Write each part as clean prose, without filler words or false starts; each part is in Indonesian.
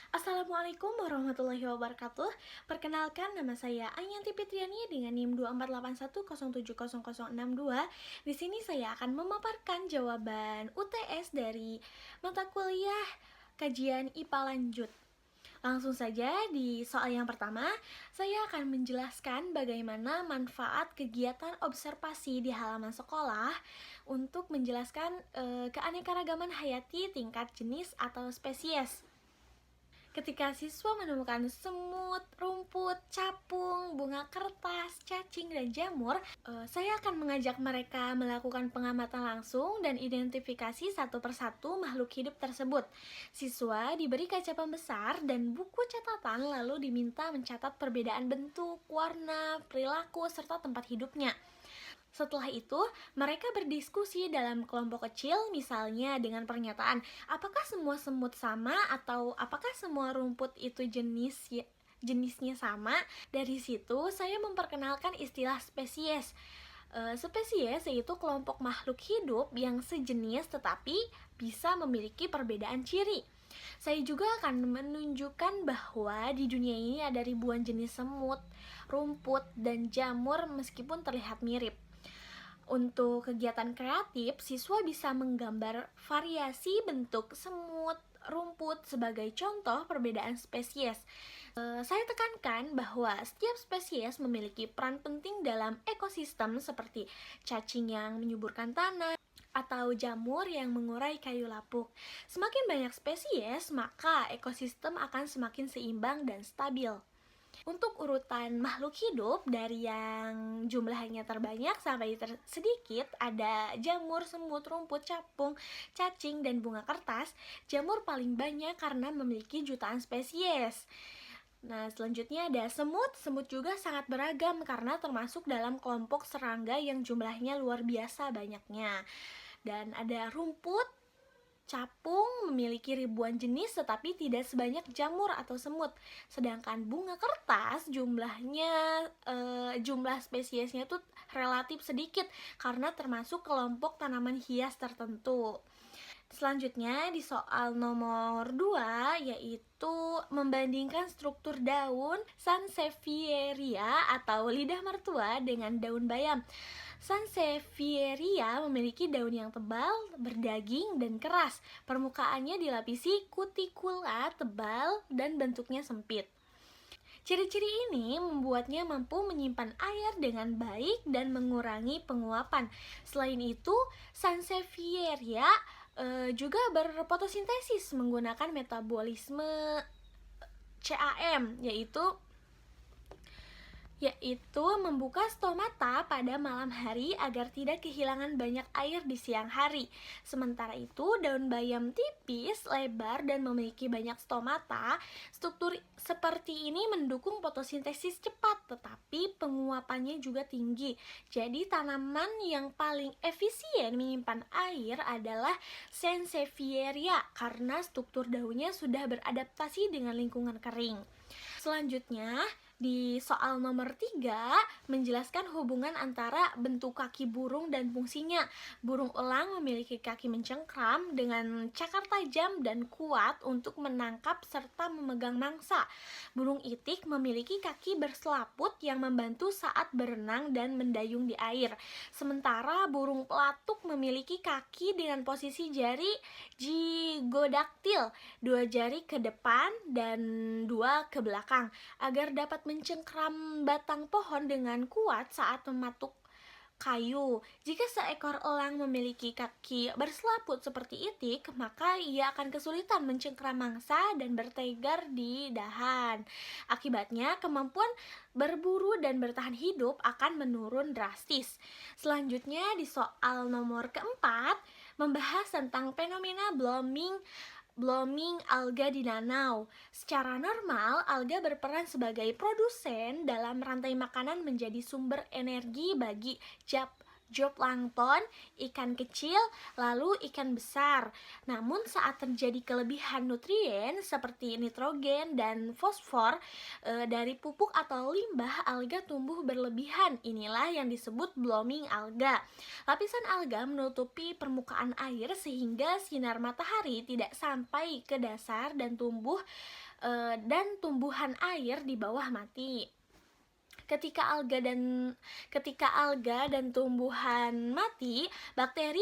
Assalamualaikum warahmatullahi wabarakatuh. Perkenalkan, nama saya Ainyanti Fitriani dengan NIM 2481070062. Di sini saya akan memaparkan jawaban UTS dari mata kuliah kajian IPA lanjut. Langsung saja di soal yang pertama, saya akan menjelaskan bagaimana manfaat kegiatan observasi di halaman sekolah untuk menjelaskan keanekaragaman hayati tingkat jenis atau spesies. Ketika siswa menemukan semut, rumput, capung, bunga kertas, cacing, dan jamur, saya akan mengajak mereka melakukan pengamatan langsung dan identifikasi satu persatu makhluk hidup tersebut. Siswa diberi kaca pembesar dan buku catatan lalu diminta mencatat perbedaan bentuk, warna, perilaku, serta tempat hidupnya. Setelah itu, mereka berdiskusi dalam kelompok kecil, misalnya dengan pernyataan, apakah semua semut sama atau apakah semua rumput itu jenisnya sama. Dari situ, saya memperkenalkan istilah spesies. Spesies yaitu kelompok makhluk hidup yang sejenis tetapi bisa memiliki perbedaan ciri. Saya juga akan menunjukkan bahwa di dunia ini ada ribuan jenis semut, rumput, dan jamur meskipun terlihat mirip. Untuk kegiatan kreatif, siswa bisa menggambar variasi bentuk semut, rumput sebagai contoh perbedaan spesies. Saya tekankan bahwa setiap spesies memiliki peran penting dalam ekosistem seperti cacing yang menyuburkan tanah atau jamur yang mengurai kayu lapuk. Semakin banyak spesies, maka ekosistem akan semakin seimbang dan stabil. Untuk urutan makhluk hidup dari yang jumlahnya terbanyak sampai sedikit, ada jamur, semut, rumput, capung, cacing, dan bunga kertas. Jamur paling banyak karena memiliki jutaan spesies. Nah, selanjutnya ada semut. Semut juga sangat beragam karena termasuk dalam kelompok serangga yang jumlahnya luar biasa banyaknya. Dan ada rumput. Capung memiliki ribuan jenis tetapi tidak sebanyak jamur atau semut. Sedangkan bunga kertas jumlah spesiesnya tuh relatif sedikit karena termasuk kelompok tanaman hias tertentu. Selanjutnya di soal nomor 2 yaitu membandingkan struktur daun Sansevieria atau lidah mertua dengan daun bayam. Sansevieria memiliki daun yang tebal, berdaging, dan keras. Permukaannya dilapisi kutikula tebal dan bentuknya sempit. Ciri-ciri ini membuatnya mampu menyimpan air dengan baik dan mengurangi penguapan. Selain itu, Sansevieria juga berfotosintesis menggunakan metabolisme CAM, yaitu membuka stomata pada malam hari agar tidak kehilangan banyak air di siang hari. Sementara itu, daun bayam tipis, lebar, dan memiliki banyak stomata. Struktur seperti ini mendukung fotosintesis cepat, tetapi penguapannya juga tinggi. Jadi, tanaman yang paling efisien menyimpan air adalah Sansevieria karena struktur daunnya sudah beradaptasi dengan lingkungan kering. Selanjutnya, di soal nomor 3, menjelaskan hubungan antara bentuk kaki burung dan fungsinya. Burung elang memiliki kaki mencengkram dengan cakar tajam dan kuat untuk menangkap serta memegang mangsa. Burung itik memiliki kaki berselaput yang membantu saat berenang dan mendayung di air. Sementara burung pelatuk memiliki kaki dengan posisi jari jigodaktil, 2 jari ke depan dan 2 ke belakang, agar dapat mencengkram batang pohon dengan kuat saat mematuk kayu. Jika seekor elang memiliki kaki berselaput seperti itik, maka ia akan kesulitan mencengkram mangsa dan bertegar di dahan. Akibatnya, kemampuan berburu dan bertahan hidup akan menurun drastis. Selanjutnya, di soal nomor keempat, membahas tentang fenomena blooming alga di danau. Secara normal, alga berperan sebagai produsen dalam rantai makanan menjadi sumber energi bagi zooplankton, ikan kecil, lalu ikan besar. Namun saat terjadi kelebihan nutrien seperti nitrogen dan fosfor dari pupuk atau limbah, alga tumbuh berlebihan. Inilah yang disebut blooming alga. Lapisan alga menutupi permukaan air sehingga sinar matahari tidak sampai ke dasar dan tumbuhan air di bawah mati. Ketika alga dan tumbuhan mati, bakteri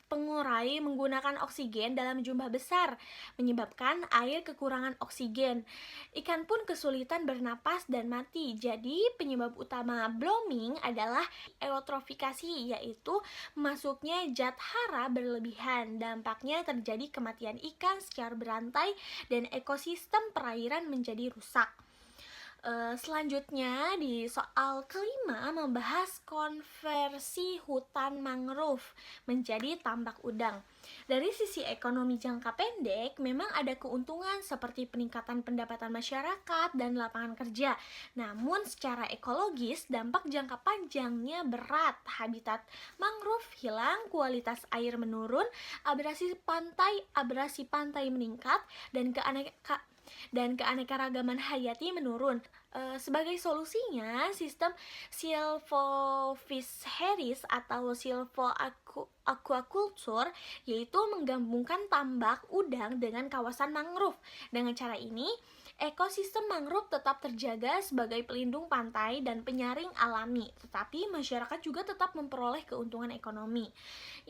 pengurai menggunakan oksigen dalam jumlah besar, menyebabkan air kekurangan oksigen. Ikan pun kesulitan bernapas dan mati. Jadi, penyebab utama blooming adalah eutrofikasi, yaitu masuknya zat hara berlebihan. Dampaknya terjadi kematian ikan secara berantai dan ekosistem perairan menjadi rusak. Selanjutnya di soal kelima membahas konversi hutan mangrove menjadi tambak udang. Dari sisi ekonomi jangka pendek, memang ada keuntungan seperti peningkatan pendapatan masyarakat dan lapangan kerja. Namun secara ekologis, dampak jangka panjangnya berat. Habitat mangrove hilang, kualitas air menurun, abrasi pantai meningkat, dan keanekaragaman hayati menurun. Sebagai solusinya, sistem silvofisheries atau silvoaquaculture, yaitu menggabungkan tambak udang dengan kawasan mangrove. Dengan cara ini, ekosistem mangrove tetap terjaga sebagai pelindung pantai dan penyaring alami, tetapi masyarakat juga tetap memperoleh keuntungan ekonomi.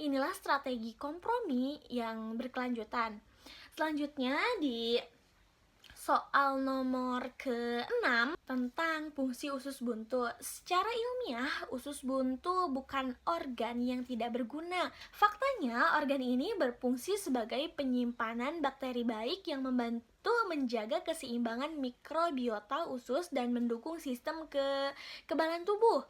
Inilah strategi kompromi yang berkelanjutan. Selanjutnya di soal nomor ke-6 tentang fungsi usus buntu. Secara ilmiah, usus buntu bukan organ yang tidak berguna. Faktanya, organ ini berfungsi sebagai penyimpanan bakteri baik yang membantu menjaga keseimbangan mikrobiota usus dan mendukung sistem kekebalan tubuh.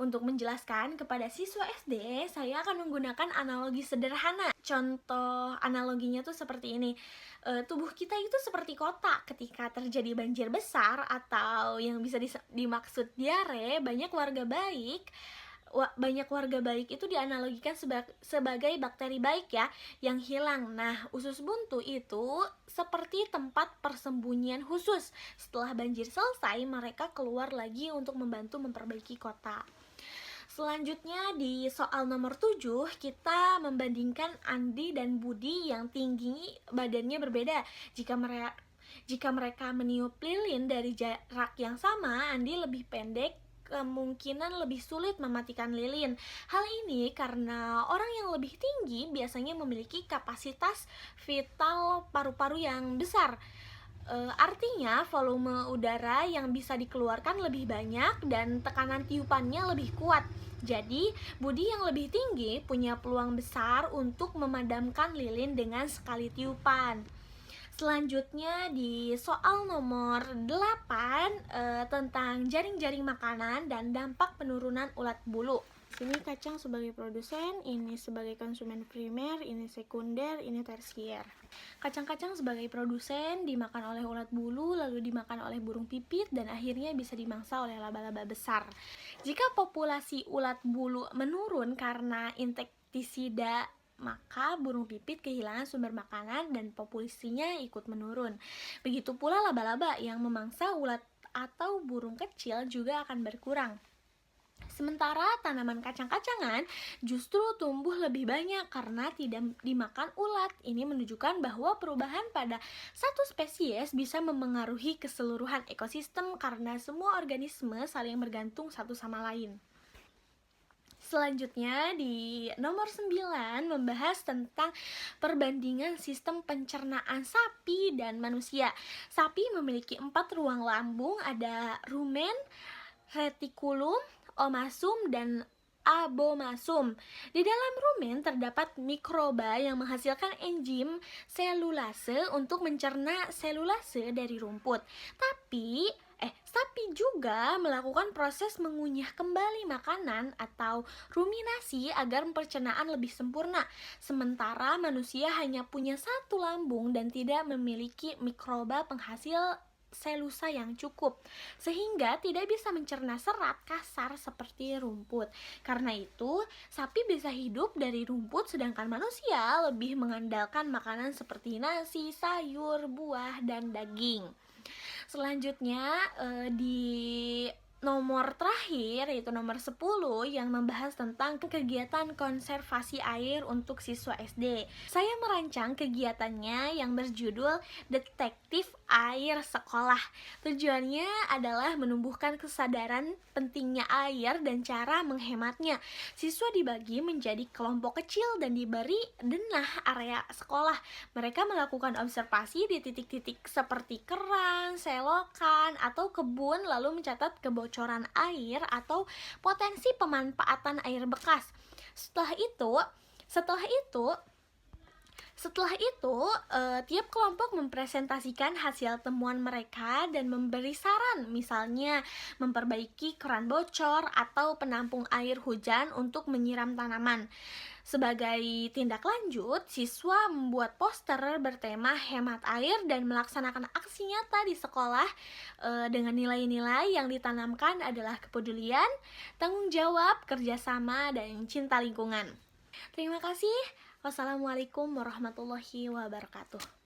Untuk menjelaskan kepada siswa SD, saya akan menggunakan analogi sederhana. Contoh analoginya tuh seperti ini. Tubuh kita itu seperti kotak. Ketika terjadi banjir besar atau yang bisa dimaksud diare, banyak warga baik itu dianalogikan sebagai bakteri baik ya yang hilang. Nah, usus buntu itu seperti tempat persembunyian khusus. Setelah banjir selesai, mereka keluar lagi untuk membantu memperbaiki kota. Selanjutnya di soal nomor 7, kita membandingkan Andi dan Budi yang tinggi badannya berbeda. Jika mereka meniup lilin dari jarak yang sama, Andi lebih pendek, kemungkinan lebih sulit mematikan lilin. Hal ini karena orang yang lebih tinggi biasanya memiliki kapasitas vital paru-paru yang besar. Artinya volume udara yang bisa dikeluarkan lebih banyak dan tekanan tiupannya lebih kuat. Jadi, Budi yang lebih tinggi punya peluang besar untuk memadamkan lilin dengan sekali tiupan. Selanjutnya di soal nomor 8 tentang jaring-jaring makanan dan dampak penurunan ulat bulu. Sini kacang sebagai produsen, ini sebagai konsumen primer, ini sekunder, ini tersier. Kacang-kacang sebagai produsen dimakan oleh ulat bulu, lalu dimakan oleh burung pipit, dan akhirnya bisa dimangsa oleh laba-laba besar. Jika populasi ulat bulu menurun karena insektisida, maka burung pipit kehilangan sumber makanan dan populasinya ikut menurun. Begitu pula laba-laba yang memangsa ulat atau burung kecil juga akan berkurang. Sementara tanaman kacang-kacangan justru tumbuh lebih banyak karena tidak dimakan ulat. Ini menunjukkan bahwa perubahan pada satu spesies bisa memengaruhi keseluruhan ekosistem karena semua organisme saling bergantung satu sama lain. Selanjutnya di nomor 9 membahas tentang perbandingan sistem pencernaan sapi dan manusia. Sapi memiliki 4 ruang lambung, ada rumen, retikulum, omasum, dan abomasum. Di dalam rumen terdapat mikroba yang menghasilkan enzim selulase untuk mencerna selulase dari rumput. Sapi juga melakukan proses mengunyah kembali makanan atau ruminasi agar pencernaan lebih sempurna. Sementara manusia hanya punya 1 lambung dan tidak memiliki mikroba penghasil selusa yang cukup, sehingga tidak bisa mencerna serat kasar seperti rumput. Karena itu, sapi bisa hidup dari rumput, sedangkan manusia lebih mengandalkan makanan seperti nasi, sayur, buah, dan daging. Selanjutnya di nomor terakhir, yaitu nomor 10, yang membahas tentang kegiatan konservasi air untuk siswa SD. Saya merancang kegiatannya yang berjudul Detektif Air Sekolah. Tujuannya adalah menumbuhkan kesadaran pentingnya air dan cara menghematnya. Siswa dibagi menjadi kelompok kecil dan diberi denah area sekolah. Mereka melakukan observasi di titik-titik seperti keran, selokan, atau kebun, lalu mencatat kebocoran air atau potensi pemanfaatan air bekas. Setelah itu, tiap kelompok mempresentasikan hasil temuan mereka dan memberi saran, misalnya memperbaiki keran bocor atau penampung air hujan untuk menyiram tanaman. Sebagai tindak lanjut, siswa membuat poster bertema hemat air dan melaksanakan aksi nyata di sekolah dengan nilai-nilai yang ditanamkan adalah kepedulian, tanggung jawab, kerjasama, dan cinta lingkungan. Terima kasih. Wassalamualaikum warahmatullahi wabarakatuh.